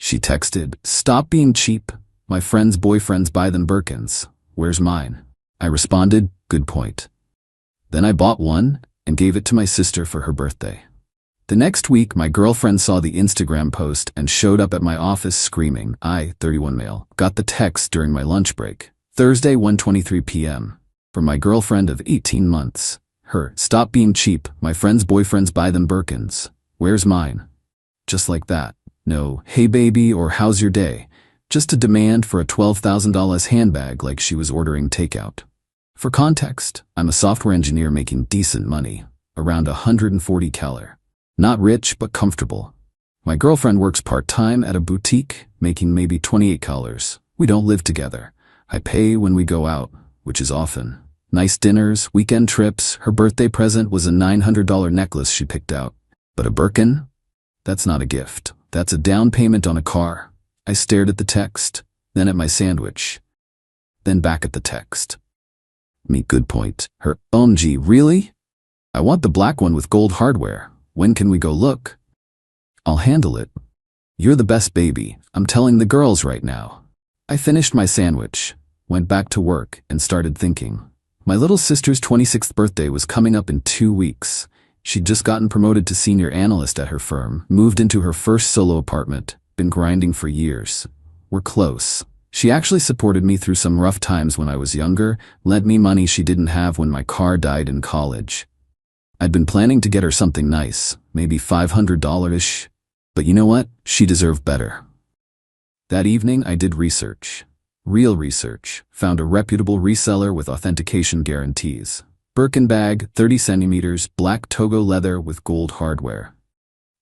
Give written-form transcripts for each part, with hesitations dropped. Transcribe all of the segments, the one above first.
She texted, "Stop being cheap. My friends' boyfriends buy them Birkins. Where's mine?" I responded, "Good point." Then I bought one and gave it to my sister for her birthday. The next week, my girlfriend saw the Instagram post and showed up at my office screaming. I, 31 male, got the text during my lunch break. Thursday, 1:23 p.m. From my girlfriend of 18 months. Her, "Stop being cheap. My friends' boyfriends buy them Birkins. Where's mine?" Just like that. No, "Hey baby" or "How's your day?" Just a demand for a $12,000 handbag like she was ordering takeout. For context, I'm a software engineer making decent money, around 140 Keller. Not rich, but comfortable. My girlfriend works part-time at a boutique, making maybe 28 Kellers. We don't live together. I pay when we go out, which is often. Nice dinners, weekend trips. Her birthday present was a $900 necklace she picked out. But a Birkin? That's not a gift. That's a down payment on a car. I stared at the text, then at my sandwich, then back at the text. Me, good point. Her, "OMG, really? I want the black one with gold hardware. When can we go look?" "I'll handle it. You're the best baby. I'm telling the girls right now." I finished my sandwich, went back to work, and started thinking. My little sister's 26th birthday was coming up in 2 weeks. She'd just gotten promoted to senior analyst at her firm, moved into her first solo apartment, been grinding for years. We're close. She actually supported me through some rough times when I was younger, lent me money she didn't have when my car died in college. I'd been planning to get her something nice, maybe $500-ish. But you know what? She deserved better. That evening I did research. Real research. Found a reputable reseller with authentication guarantees. Birkin bag, 30 centimeters, black Togo leather with gold hardware.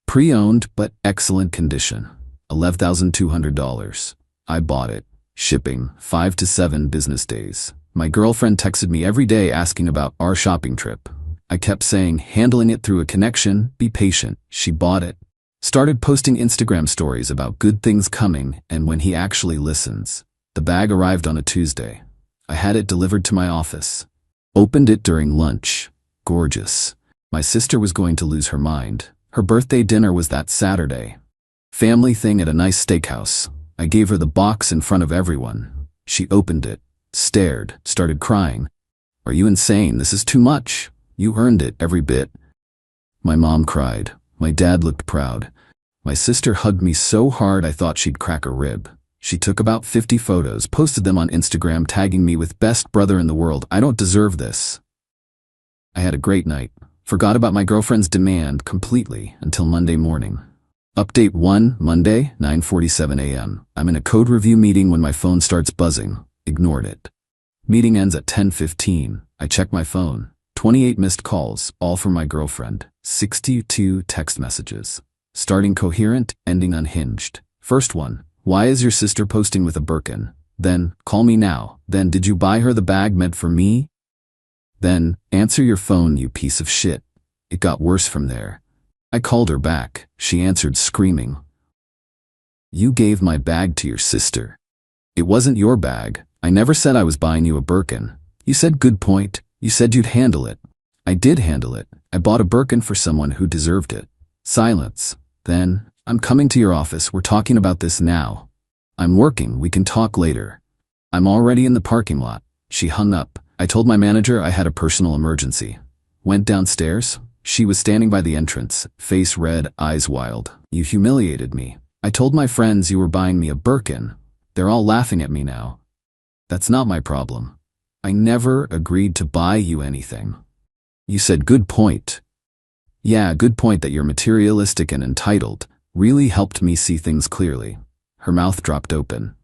Pre-owned, but excellent condition. $11,200. I bought it. Shipping, 5 to 7 business days. My girlfriend texted me every day asking about our shopping trip. I kept saying, handling it through a connection, be patient. She bought it. Started posting Instagram stories about good things coming and when he actually listens. The bag arrived on a Tuesday. I had it delivered to my office. Opened it during lunch. Gorgeous. My sister was going to lose her mind. Her birthday dinner was that Saturday. Family thing at a nice steakhouse. I gave her the box in front of everyone. She opened it, stared, started crying. "Are you insane? This is too much. You earned it, every bit." My mom cried. My dad looked proud. My sister hugged me so hard I thought she'd crack a rib. She took about 50 photos, posted them on Instagram, tagging me with "best brother in the world. I don't deserve this." I had a great night. Forgot about my girlfriend's demand completely until Monday morning. Update 1, Monday, 9:47 a.m. I'm in a code review meeting when my phone starts buzzing. Ignored it. Meeting ends at 10:15. I check my phone. 28 missed calls, all from my girlfriend. 62 text messages. Starting coherent, ending unhinged. First one, "Why is your sister posting with a Birkin?" Then, "Call me now." Then, "Did you buy her the bag meant for me?" Then, "Answer your phone, you piece of shit." It got worse from there. I called her back. She answered screaming. "You gave my bag to your sister. It wasn't your bag. I never said I was buying you a Birkin. You said good point. You said you'd handle it. I did handle it. I bought a Birkin for someone who deserved it." Silence. Then, "I'm coming to your office. We're talking about this now." "I'm working. We can talk later." "I'm already in the parking lot." She hung up. I told my manager I had a personal emergency. Went downstairs. She was standing by the entrance, face red, eyes wild. "You humiliated me. I told my friends you were buying me a Birkin. They're all laughing at me now." "That's not my problem. I never agreed to buy you anything." "You said good point." "Yeah, good point that you're materialistic and entitled. Really helped me see things clearly." Her mouth dropped open.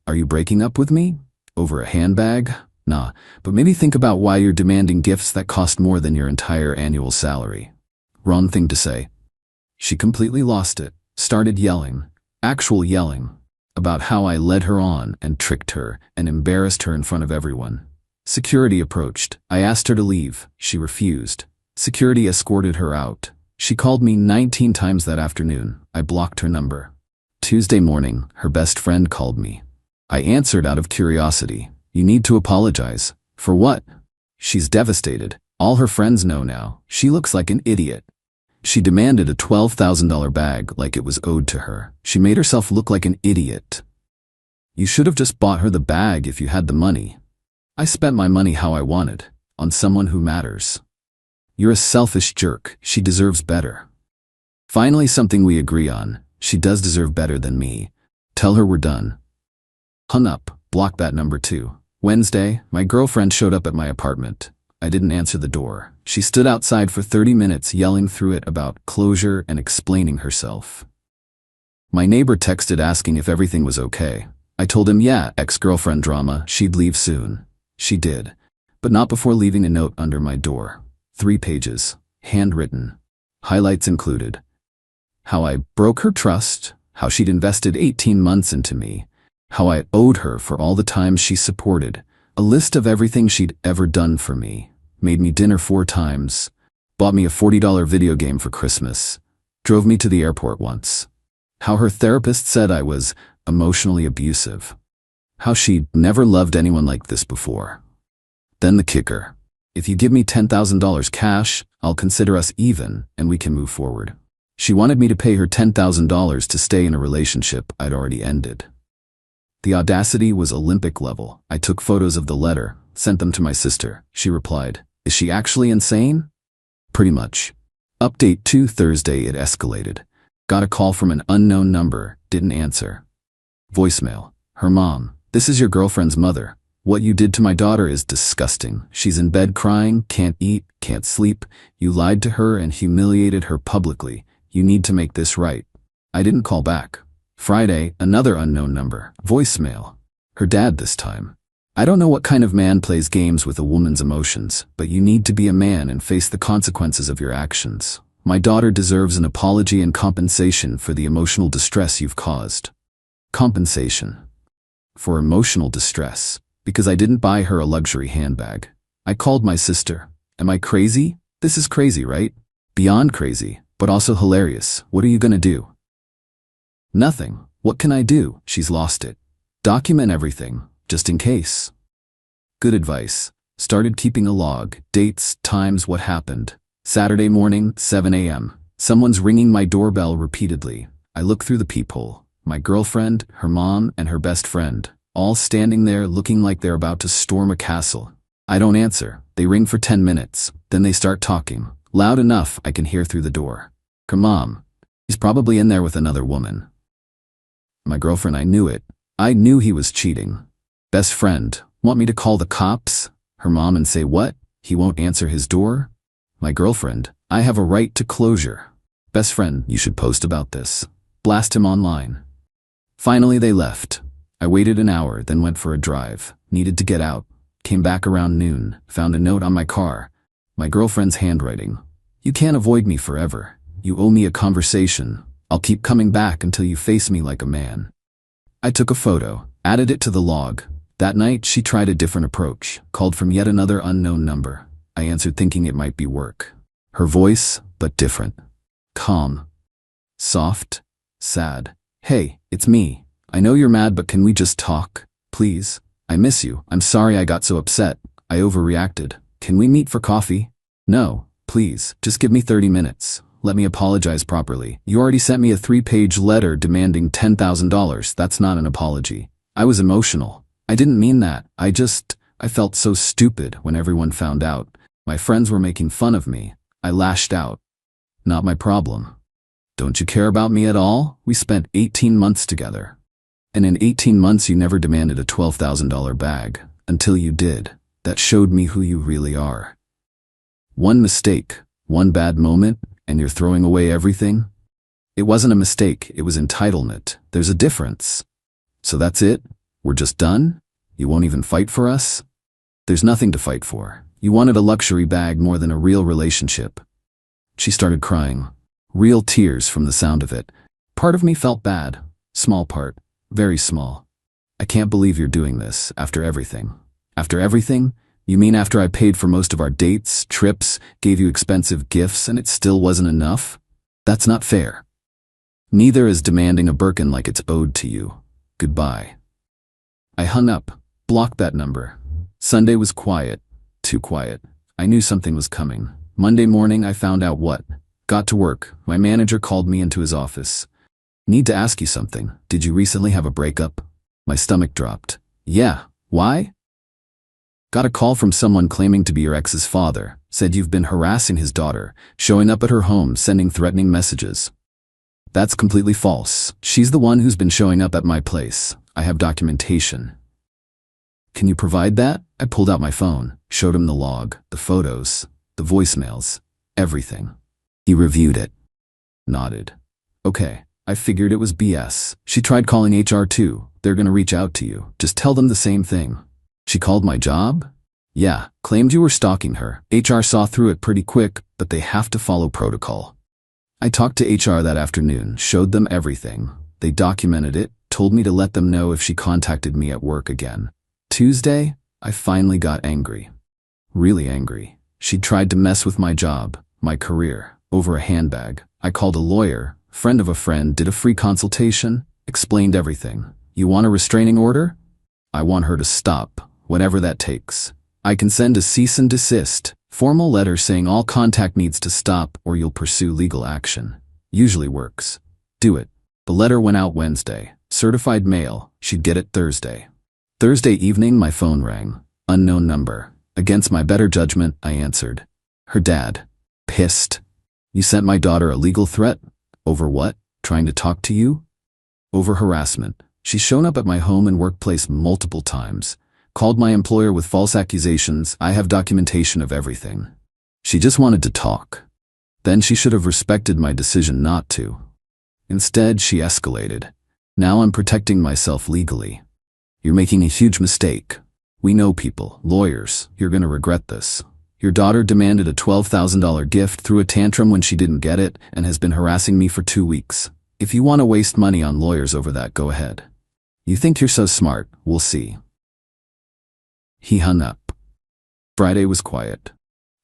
"Are you breaking up with me? Over a handbag? Nah, but maybe think about why you're demanding gifts that cost more than your entire annual salary." Wrong thing to say. She completely lost it, started yelling, actual yelling, about how I led her on and tricked her and embarrassed her in front of everyone. Security approached. I asked her to leave. She refused. Security escorted her out. She called me 19 times that afternoon. I blocked her number. Tuesday morning, her best friend called me. I answered out of curiosity. "You need to apologize." "For what?" She's devastated. All her friends know now. She looks like an idiot. She demanded a $12,000 bag like it was owed to her. She made herself look like an idiot. You should have just bought her the bag if you had the money. I spent my money how I wanted, on someone who matters. You're a selfish jerk. She deserves better. Finally, something we agree on. She does deserve better than me. Tell her we're done. Hung up. Block that number too. Wednesday, my girlfriend showed up at my apartment. I didn't answer the door. She stood outside for 30 minutes yelling through it about closure and explaining herself. My neighbor texted asking if everything was okay. I told him, yeah, ex-girlfriend drama, she'd leave soon. She did, but not before leaving a note under my door. 3 pages, handwritten. Highlights included how I broke her trust, how she'd invested 18 months into me, how I owed her for all the time she supported, a list of everything she'd ever done for me, made me dinner 4 times, bought me a $40 video game for Christmas, drove me to the airport once, how her therapist said I was emotionally abusive, how she'd never loved anyone like this before. Then the kicker. If you give me $10,000 cash, I'll consider us even and we can move forward. She wanted me to pay her $10,000 to stay in a relationship I'd already ended. The audacity was Olympic level. I took photos of the letter, sent them to my sister. She replied, "Is she actually insane?" Pretty much. Update 2 Thursday it escalated. Got a call from an unknown number, didn't answer. Voicemail. Her mom, "This is your girlfriend's mother. What you did to my daughter is disgusting. She's in bed crying, can't eat, can't sleep. You lied to her and humiliated her publicly. You need to make this right." I didn't call back. Friday, another unknown number. Voicemail. Her dad this time. "I don't know what kind of man plays games with a woman's emotions, but you need to be a man and face the consequences of your actions. My daughter deserves an apology and compensation for the emotional distress you've caused." Compensation. For emotional distress. Because I didn't buy her a luxury handbag. I called my sister. Am I crazy? This is crazy, right? Beyond crazy, but also hilarious. What are you gonna do? Nothing. What can I do? She's lost it. Document everything, just in case. Good advice. Started keeping a log, dates, times, what happened. Saturday morning, 7 a.m. Someone's ringing my doorbell repeatedly. I look through the peephole. My girlfriend, her mom, and her best friend, all standing there looking like they're about to storm a castle. I don't answer. They ring for 10 minutes. Then they start talking. Loud enough I can hear through the door. Her mom. He's probably in there with another woman. My girlfriend, I knew it. I knew he was cheating. Best friend. Want me to call the cops? Her mom and say what? He won't answer his door? My girlfriend. I have a right to closure. Best friend. You should post about this. Blast him online. Finally they left. I waited an hour, then went for a drive. Needed to get out. Came back around noon. Found a note on my car. My girlfriend's handwriting. "You can't avoid me forever. You owe me a conversation. I'll keep coming back until you face me like a man." I took a photo, added it to the log. That night she tried a different approach. Called from yet another unknown number. I answered thinking it might be work. Her voice, but different. Calm. Soft. Sad. "Hey, it's me. I know you're mad, but can we just talk? Please? I miss you. I'm sorry I got so upset. I overreacted. Can we meet for coffee? No, please. Just give me 30 minutes. Let me apologize properly. You already sent me a 3-page letter demanding $10,000. That's not an apology. I was emotional. I didn't mean that. I felt so stupid when everyone found out. My friends were making fun of me. I lashed out. Not my problem. Don't you care about me at all? We spent 18 months together. And in 18 months you never demanded a $12,000 bag. Until you did. That showed me who you really are. One mistake, one bad moment, and you're throwing away everything? It wasn't a mistake, it was entitlement. There's a difference. So that's it? We're just done? You won't even fight for us? There's nothing to fight for. You wanted a luxury bag more than a real relationship. She started crying. Real tears from the sound of it. Part of me felt bad. Small part. Very small. I can't believe you're doing this, after everything. After everything? You mean after I paid for most of our dates, trips, gave you expensive gifts, and it still wasn't enough? That's not fair. Neither is demanding a Birkin like it's owed to you. Goodbye. I hung up, blocked that number. Sunday was quiet. Too quiet. I knew something was coming. Monday morning I found out what. Got to work. My manager called me into his office. Need to ask you something. Did you recently have a breakup? My stomach dropped. Yeah. Why? Got a call from someone claiming to be your ex's father. Said you've been harassing his daughter, showing up at her home, sending threatening messages. That's completely false. She's the one who's been showing up at my place. I have documentation. Can you provide that? I pulled out my phone, showed him the log, the photos, the voicemails, everything. He reviewed it. Nodded. Okay, I figured it was BS. She tried calling HR too. They're gonna reach out to you. Just tell them the same thing. She called my job? Yeah, claimed you were stalking her. HR saw through it pretty quick, but they have to follow protocol. I talked to HR that afternoon, showed them everything. They documented it, told me to let them know if she contacted me at work again. Tuesday, I finally got angry. Really angry. She tried to mess with my job, my career, over a handbag. I called a lawyer, friend of a friend, did a free consultation, explained everything. You want a restraining order? I want her to stop, whatever that takes. I can send a cease and desist, formal letter saying all contact needs to stop or you'll pursue legal action. Usually works. Do it. The letter went out Wednesday. Certified mail. She'd get it Thursday. Thursday evening, my phone rang. Unknown number. Against my better judgment, I answered. Her dad. Pissed. You sent my daughter a legal threat? Over what? Trying to talk to you? Over harassment. She's shown up at my home and workplace multiple times. Called my employer with false accusations. I have documentation of everything. She just wanted to talk. Then she should have respected my decision not to. Instead, she escalated. Now I'm protecting myself legally. You're making a huge mistake. We know people, lawyers. You're gonna regret this. Your daughter demanded a $12,000 gift, threw a tantrum when she didn't get it, and has been harassing me for 2 weeks. If you want to waste money on lawyers over that, go ahead. You think you're so smart, we'll see. He hung up. Friday was quiet.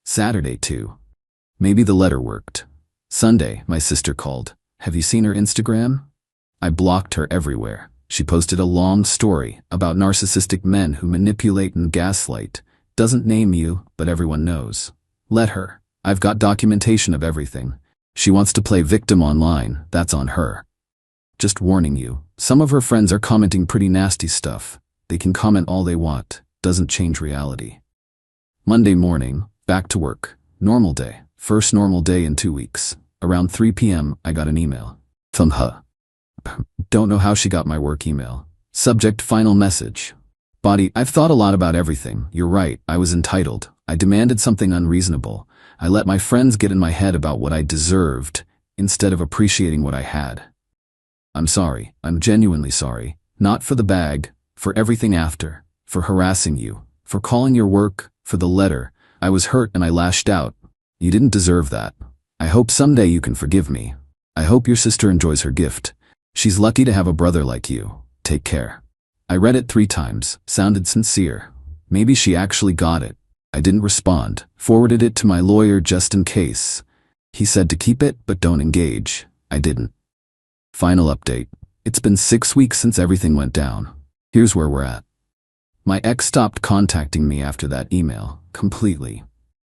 Saturday too. Maybe the letter worked. Sunday, my sister called. Have you seen her Instagram? I blocked her everywhere. She posted a long story about narcissistic men who manipulate and gaslight. Doesn't name you, but everyone knows. Let her. I've got documentation of everything. She wants to play victim online, that's on her. Just warning you, some of her friends are commenting pretty nasty stuff. They can comment all they want. Doesn't change reality. Monday morning, back to work. Normal day. First normal day in 2 weeks. Around 3 p.m., I got an email. From her. Don't know how she got my work email. Subject: final message. Body: I've thought a lot about everything. You're right, I was entitled. I demanded something unreasonable. I let my friends get in my head about what I deserved, instead of appreciating what I had. I'm sorry. I'm genuinely sorry. Not for the bag, for everything after, for harassing you, for calling your work, for the letter. I was hurt and I lashed out. You didn't deserve that. I hope someday you can forgive me. I hope your sister enjoys her gift. She's lucky to have a brother like you. Take care. I read it 3 times, sounded sincere. Maybe she actually got it. I didn't respond, forwarded it to my lawyer just in case. He said to keep it, but don't engage. I didn't. Final update. It's been 6 weeks since everything went down. Here's where we're at. My ex stopped contacting me after that email, completely.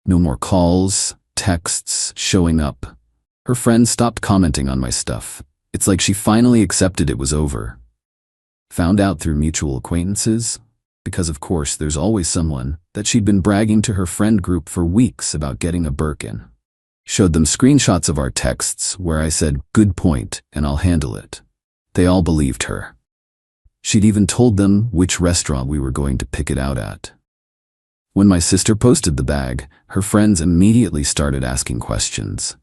No more calls, texts, showing up. Her friends stopped commenting on my stuff. It's like she finally accepted it was over. Found out through mutual acquaintances, because of course there's always someone, that she'd been bragging to her friend group for weeks about getting a Birkin. Showed them screenshots of our texts where I said, "Good point, and I'll handle it." They all believed her. She'd even told them which restaurant we were going to pick it out at. When my sister posted the bag, her friends immediately started asking questions.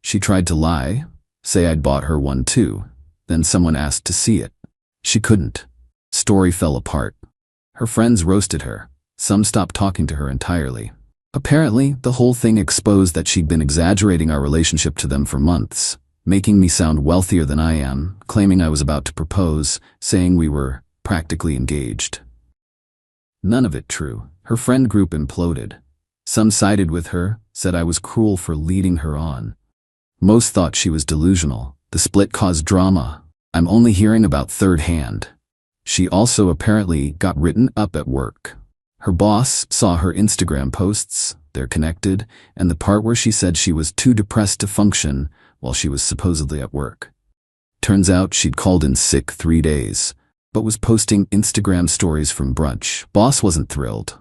She tried to lie, say I'd bought her one too. Then someone asked to see it. She couldn't. Story fell apart. Her friends roasted her. Some stopped talking to her entirely. Apparently, the whole thing exposed that she'd been exaggerating our relationship to them for months, making me sound wealthier than I am, claiming I was about to propose, saying we were practically engaged. None of it true. Her friend group imploded. Some sided with her, said I was cruel for leading her on. Most thought she was delusional. The split caused drama. I'm only hearing about third hand. She also apparently got written up at work. Her boss saw her Instagram posts, they're connected, and the part where she said she was too depressed to function while she was supposedly at work. Turns out she'd called in sick 3 days, but was posting Instagram stories from brunch. Boss wasn't thrilled.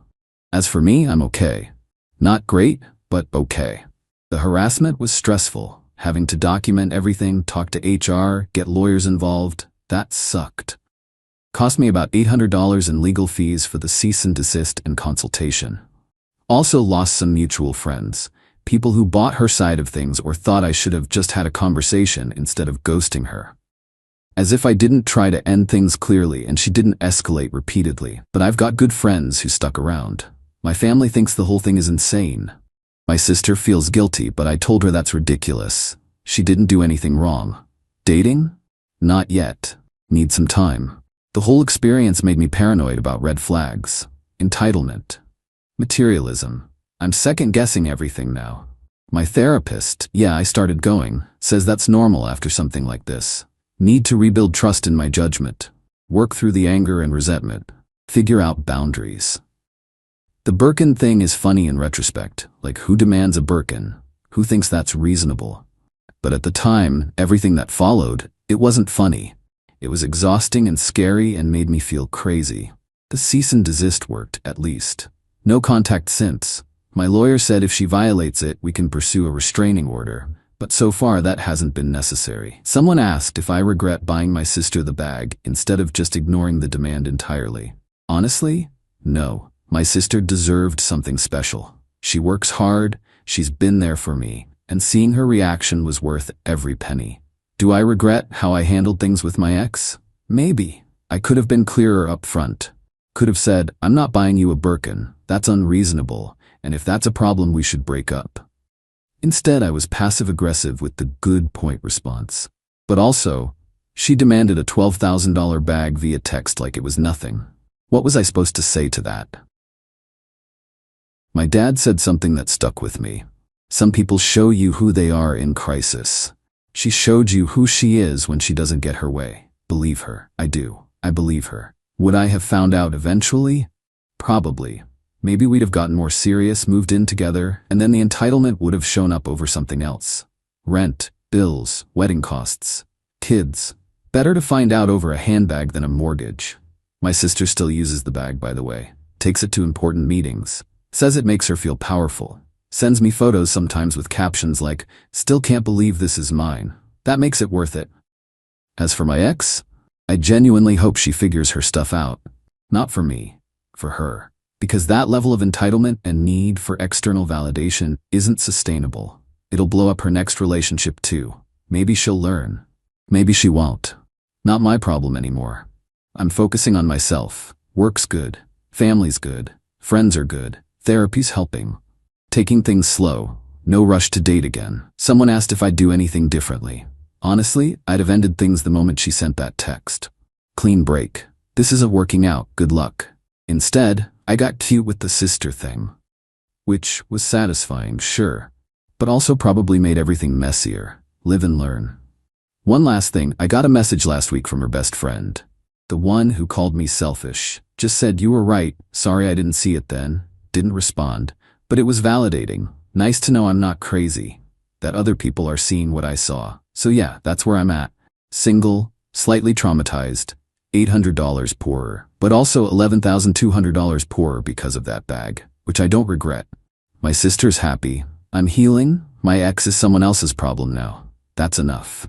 As for me, I'm okay. Not great, but okay. The harassment was stressful. Having to document everything, talk to HR, get lawyers involved, that sucked. Cost me about $800 in legal fees for the cease and desist and consultation. Also lost some mutual friends, people who bought her side of things or thought I should have just had a conversation instead of ghosting her. As if I didn't try to end things clearly and she didn't escalate repeatedly. But I've got good friends who stuck around. My family thinks the whole thing is insane. My sister feels guilty, but I told her that's ridiculous. She didn't do anything wrong. Dating? Not yet. Need some time. The whole experience made me paranoid about red flags. Entitlement. Materialism. I'm second-guessing everything now. My therapist, I started going, says that's normal after something like this. Need to rebuild trust in my judgment. Work through the anger and resentment. Figure out boundaries. The Birkin thing is funny in retrospect, like who demands a Birkin? Who thinks that's reasonable? But at the time, everything that followed, it wasn't funny. It was exhausting and scary and made me feel crazy. The cease and desist worked, at least. No contact since. My lawyer said if she violates it, we can pursue a restraining order. But so far that hasn't been necessary. Someone asked if I regret buying my sister the bag instead of just ignoring the demand entirely. Honestly, no. My sister deserved something special. She works hard, she's been there for me, and seeing her reaction was worth every penny. Do I regret how I handled things with my ex? Maybe. I could have been clearer up front. Could have said, I'm not buying you a Birkin, that's unreasonable, and if that's a problem we should break up. Instead, I was passive-aggressive with the good point response. But also, she demanded a $12,000 bag via text like it was nothing. What was I supposed to say to that? My dad said something that stuck with me. Some people show you who they are in crisis. She showed you who she is when she doesn't get her way. Believe her. I do. I believe her. Would I have found out eventually? Probably. Maybe we'd have gotten more serious, moved in together, and then the entitlement would have shown up over something else. Rent, bills, wedding costs, kids. Better to find out over a handbag than a mortgage. My sister still uses the bag, by the way. Takes it to important meetings. Says it makes her feel powerful. Sends me photos sometimes with captions like, "Still can't believe this is mine." That makes it worth it. As for my ex, I genuinely hope she figures her stuff out. Not for me, for her. Because that level of entitlement and need for external validation isn't sustainable. It'll blow up her next relationship too. Maybe she'll learn. Maybe she won't. Not my problem anymore. I'm focusing on myself. Work's good. Family's good. Friends are good. Therapy's helping. Taking things slow. No rush to date again. Someone asked if I'd do anything differently. Honestly, I'd have ended things the moment she sent that text. Clean break. This isn't working out. Good luck. Instead, I got cute with the sister thing. Which was satisfying, sure, but also probably made everything messier. Live and learn. One last thing, I got a message last week from her best friend. The one who called me selfish. Just said, "You were right, sorry I didn't see it then." Didn't respond, but it was validating. Nice to know I'm not crazy. That other people are seeing what I saw. So yeah, that's where I'm at. Single, slightly traumatized, $800 poorer, but also $11,200 poorer because of that bag, which I don't regret. My sister's happy. I'm healing. My ex is someone else's problem now. That's enough.